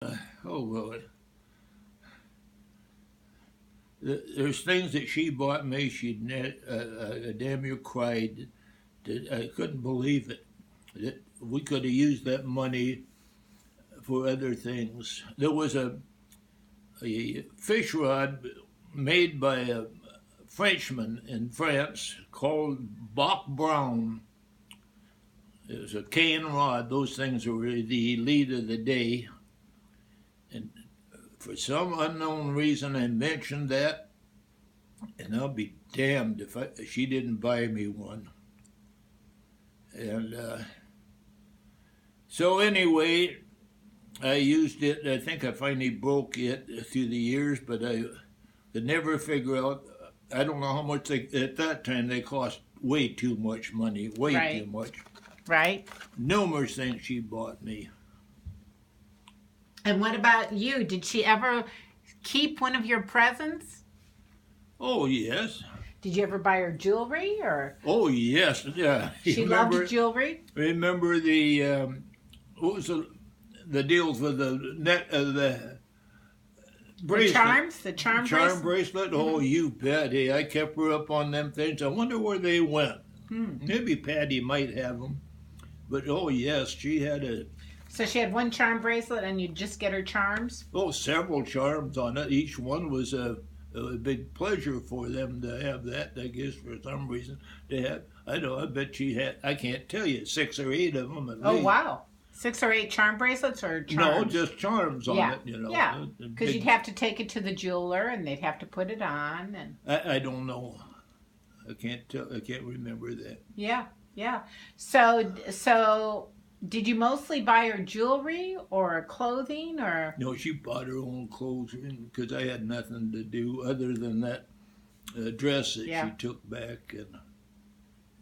Oh, Lord. There's things that she bought me. I damn near cried. That I couldn't believe it. That we could have used that money for other things. There was a fish rod made by a Frenchman in France called Bach Brown. It was a cane rod. Those things were the elite of the day. And for some unknown reason, I mentioned that, and I'll be damned if she didn't buy me one. And so anyway, I used it. I think I finally broke it through the years, but I could never figure out. I don't know how much at that time they cost. Way too much money. Way Right. too much. Right. Numerous things she bought me. And what about you? Did she ever keep one of your presents? Oh yes. Did you ever buy her jewelry or Oh yes. Yeah. she loved jewelry? Remember what was the deals with the The bracelet? the charm Charm bracelet. bracelet? Oh, you bet. Hey, I kept her up on them things. I wonder where they went. Maybe Patty might have them. But oh, yes, she had So she had one charm bracelet and you'd just get her charms? several charms on it. Each one was a big pleasure for them to have that, I guess, for some reason. They had, I bet she had, I can't tell you, 6 or 8 of them at Oh, least. wow. 6 or 8 charm bracelets or No, charms? just charms on Yeah, it, you know. yeah. A Because big- you'd have to take it to the jeweler and they'd have to put it on. And I don't know. I can't tell. I can't remember that. yeah, yeah. So did you mostly buy her jewelry or clothing or? No, she bought her own clothes because I had nothing to do other than that dress that Yeah. she took back,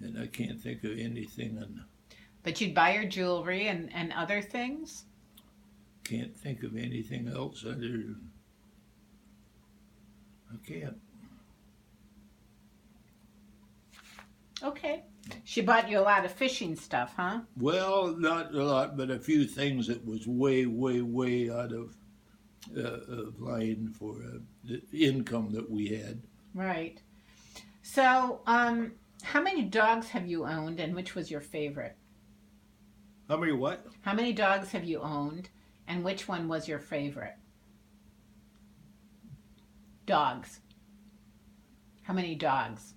and I can't think of anything, and But you'd buy her jewelry and other things? can't think of anything else other than I can't. Okay. She bought you a lot of fishing stuff, huh? Well, not a lot, but a few things that was way, way, way out of line for the income that we had. Right. So, how many dogs have you owned and which was your favorite? How many what? How many dogs have you owned and which one was your favorite? Dogs. How many dogs?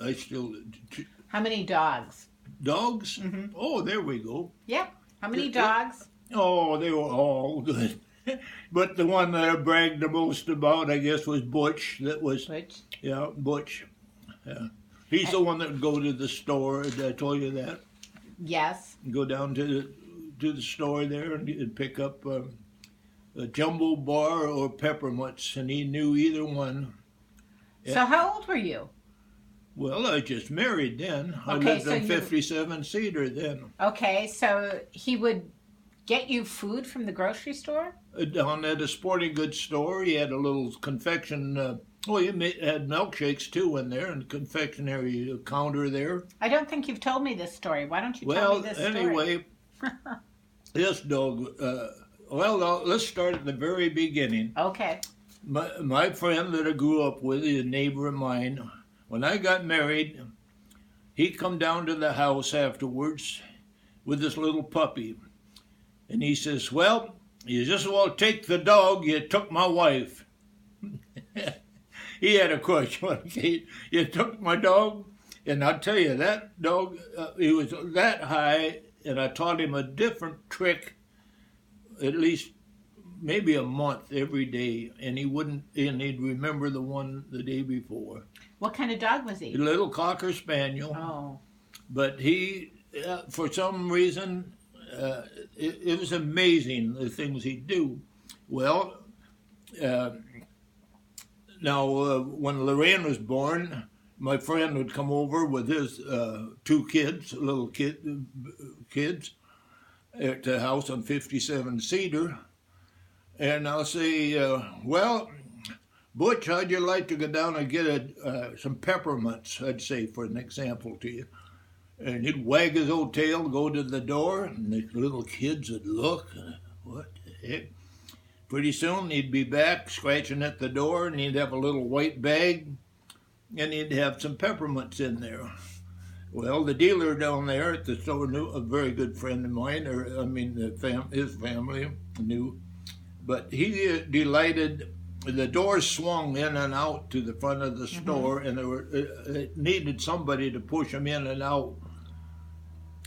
I still How many dogs? dogs. Mhm. Oh, there we go. Yeah. How many Yeah. dogs? Oh, they were all good. But the one that I bragged the most about, I guess, was Butch. That was, Which? yeah, Butch. Yeah. He's the one that would go to the store. Did I told you that? Yes. Go down to the store there and pick up a jumbo bar or peppermints, and he knew either one. Yeah. So how old were you? Well, I just married then. I Okay, lived so on you- 57 Cedar then. Okay, so he would get you food from the grocery store? Down at a sporting goods store, he had a little confection. Had milkshakes too in there, and confectionery counter there. I don't think you've told me this story. Why don't you tell Well, me this story? anyway, this dog. Let's start at the very beginning. Okay. My friend that I grew up with, a neighbor of mine, when I got married, he come down to the house afterwards with this little puppy, and he says, "Well, you just well take the dog. You took my wife." He had a crush on Kate. You took my dog, and I'll tell you that dog. He was that high, and I taught him a different trick, at least maybe a month every day, and he'd remember the one the day before. What kind of dog was A he? little cocker spaniel, Oh. but he, for some reason, it was amazing the things he'd do. Well. Now, when Lorraine was born, my friend would come over with his 2 kids, kids, at the house on 57 Cedar, and I'll say, "Well, Butch, how'd you like to go down and get some peppermints?" I'd say, for an example to you. And he'd wag his old tail, go to the door, and the little kids would look. What the heck? Pretty soon he'd be back scratching at the door, and he'd have a little white bag, and he'd have some peppermints in there. Well, the dealer down there at the store knew, a very good friend of mine, his family knew, but he delighted. The doors swung in and out to the front of the store, and it needed somebody to push them in and out.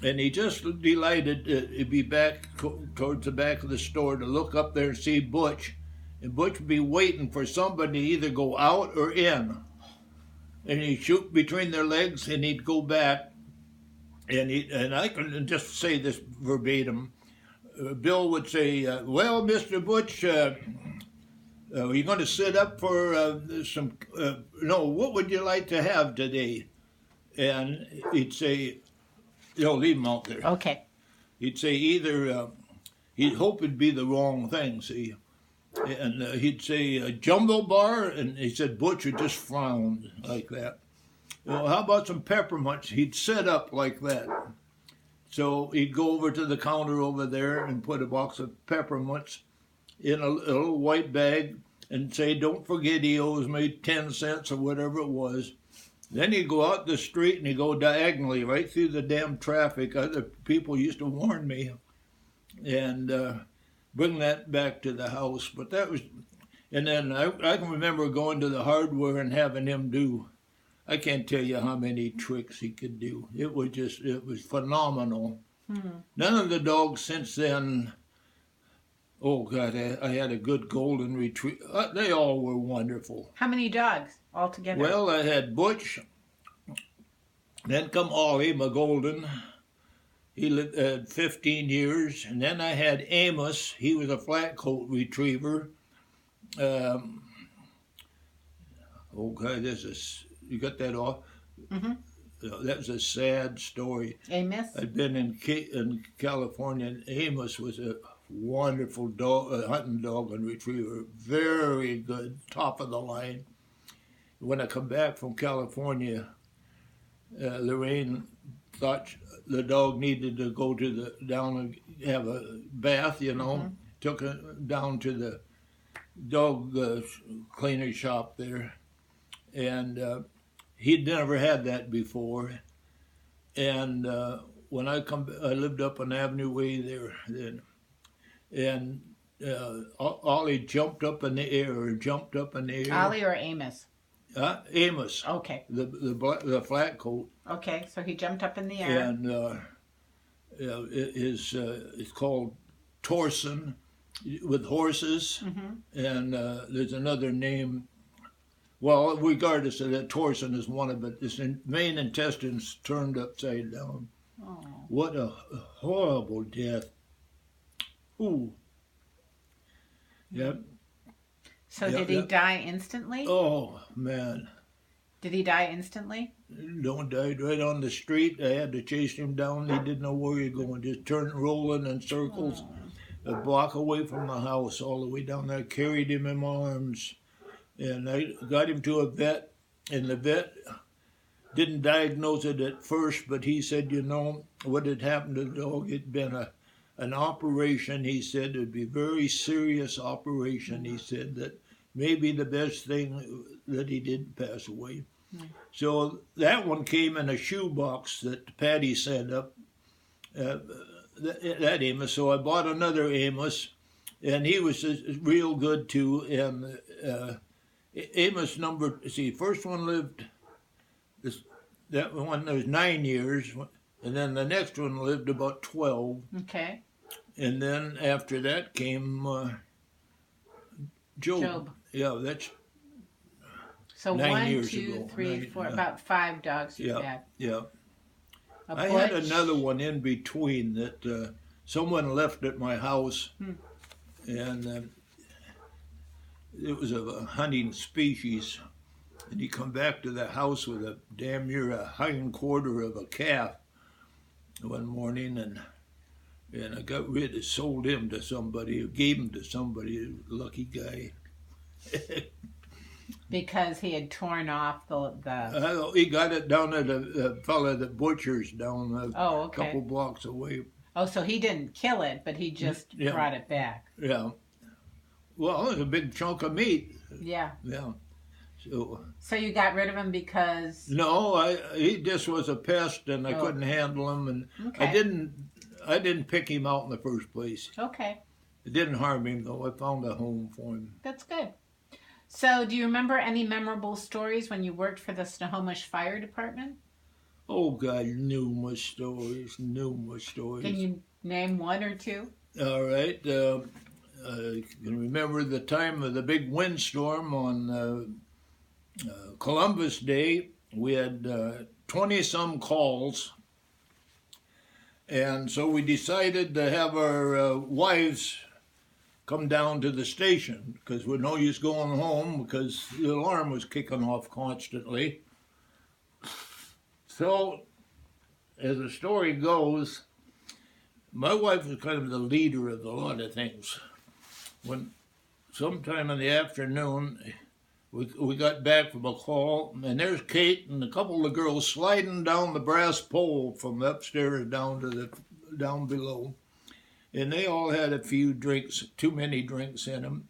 And he just delighted to be back towards the back of the store to look up there and see Butch. And Butch would be waiting for somebody to either go out or in. And he'd shoot between their legs, and he'd go back. And I can just say this verbatim. Bill would say, well, Mr. Butch, are you going to sit up for what would you like to have today? And he'd say, leave him out there. Okay. He'd say either, he'd hope it'd be the wrong thing, see. And he'd say a jumbo bar, and he said Butch would just frown like that. Well, how about some peppermints? He'd sit up like that. So he'd go over to the counter over there and put a box of peppermints in a little white bag and say, don't forget he owes me 10 cents or whatever it was. Then he'd go out the street and he'd go diagonally right through the damn traffic. Other people used to warn me and bring that back to the house. But that was, and then I can remember going to the hardware and having him do, I can't tell you how many tricks he could do. It was phenomenal. None of the dogs since then, oh God, I had a good golden retriever. They all were wonderful. How many dogs altogether? Well, I had Butch, then come Ollie, my golden. He lived 15 years. And then I had Amos. He was a flat coat retriever. Oh God, you got that off? Mm-hmm. That was a sad story. Amos? I'd been in California, and Amos was a wonderful dog, hunting dog and retriever. Very good, top of the line. When I come back from California, Lorraine thought the dog needed to go down and have a bath, Took it down to the dog cleaner shop there. And he'd never had that before. And when I lived up on Avenue Way there then. And Ollie jumped up in the air. Ollie or Amos? Amos. Okay. The flat coat. Okay, so he jumped up in the air. And it's called Torsen with horses. Mm-hmm. And there's another name. Well, regardless of that, Torsen is one of it. His main intestines turned upside down. Oh. What a horrible death. Ooh. Yep. So did he die instantly? Oh, man. Did he die instantly? Don't died right on the street. I had to chase him down. He didn't know where he was going. Just turned rolling in circles. A block away from the house, all the way down there. Carried him in my arms. And I got him to a vet. And the vet didn't diagnose it at first, but he said, what had happened to the dog, it'd been an operation. He said it'd be a very serious operation. He said that maybe the best thing that he didn't pass away. So that one came in a shoebox that Patty sent up, that Amos. So I bought another Amos, and he was real good too. And Amos first one lived, that one was 9 years, and then the next one lived about 12. Okay. And then after that came Job. Yeah, that's so 9 1, years 2, ago. 3, 4, about 5 dogs you had. Yeah. A I had Butch. another one in between that someone left at my house, and it was of a hunting species. And he come back to the house with a damn near a hind quarter of a calf one morning, and I got sold him to somebody, or gave him to somebody, lucky guy. because he had torn off the. He got it down at a fella that butchers down Oh, a okay. couple blocks away. Oh, so he didn't kill it, but he just Yeah. brought it back. Yeah. Well, it was a big chunk of meat. Yeah. Yeah. So So you got rid of him because. no, he just was a pest, and I Oh. couldn't handle him, and Okay. I didn't pick him out in the first place. Okay, It didn't harm him though. I found a home for him. that's good. So, do you remember any memorable stories when you worked for the Snohomish Fire Department? Oh God, numerous stories, numerous stories. Can you name one or two? All right. I can remember the time of the big windstorm on Columbus Day. We had 20-some calls, and so we decided to have our wives come down to the station because we're no use going home because the alarm was kicking off constantly. So, as the story goes, my wife was kind of the leader of a lot of things. When sometime in the afternoon, we got back from a call, and there's Kate and a couple of girls sliding down the brass pole from upstairs down below, and they all had a few drinks, too many drinks in them,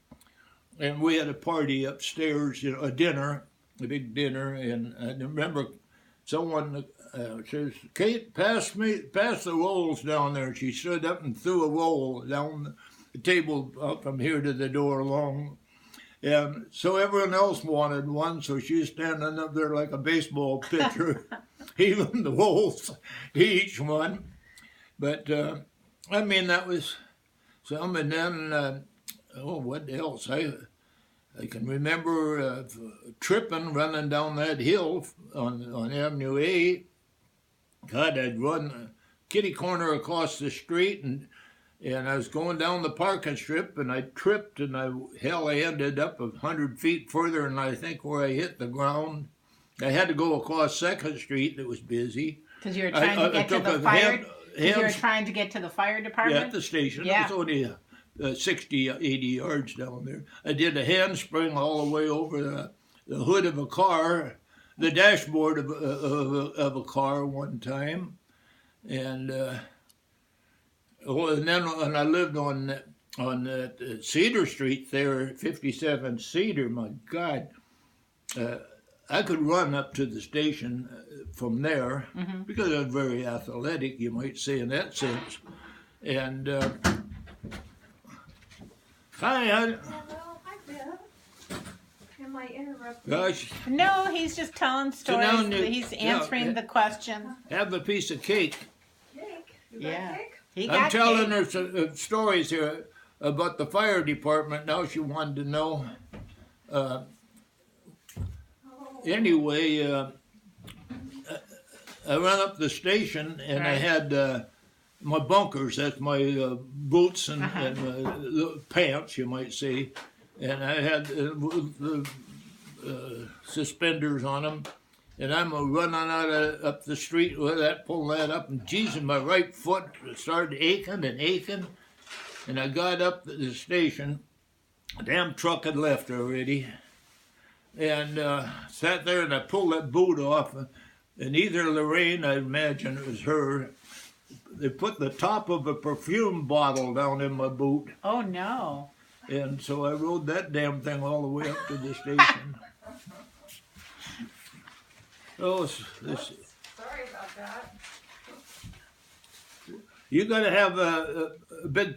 and we had a party upstairs, a dinner, a big dinner, and I remember someone says, "Kate, pass the rolls down there." She stood up and threw a roll down the table from here to the door along. And so everyone else wanted one, so she was standing up there like a baseball pitcher, heaving the rolls to each one. But, I mean, that was some. And then, what else? I can remember tripping, running down that hill on Avenue A. God, I'd run kitty corner across the street, and I was going down the parking strip, and I tripped, and I ended up 100 feet further, and I think where I hit the ground. I had to go across 2nd Street. It was busy. Because you were trying to get to the fire. You were trying to get to the fire department. Yeah, at the station. Yeah. It was only 60, 80 yards down there. I did a handspring all the way over the hood of a car, the dashboard of a car one time, and then when I lived on Cedar Street there, 57 Cedar, my God, I could run up to the station from there because I was very athletic, you might say, in that sense. And hi, Hello, hi, Bill. Am I interrupting? gosh, No, he's just telling stories. now you- He's answering the questions. have a piece of cake. Cake? You Yeah. got cake? He I'm got telling cake. her stories here about the fire department. Now she wanted to know. Anyway, I ran up the station and I Right. had my bunkers. That's my boots and, Uh-huh. and pants, you might say. And I had the suspenders on them. And I'm running up the street with that, pulling that up, and geez, my right foot started aching and aching. And I got up to the station. A damn truck had left already. And sat there and I pulled that boot off. And either Lorraine, I imagine it was her, they put the top of a perfume bottle down in my boot. Oh no. And so I rode that damn thing all the way up to the station. Oh, this, Sorry about that. you got to have a big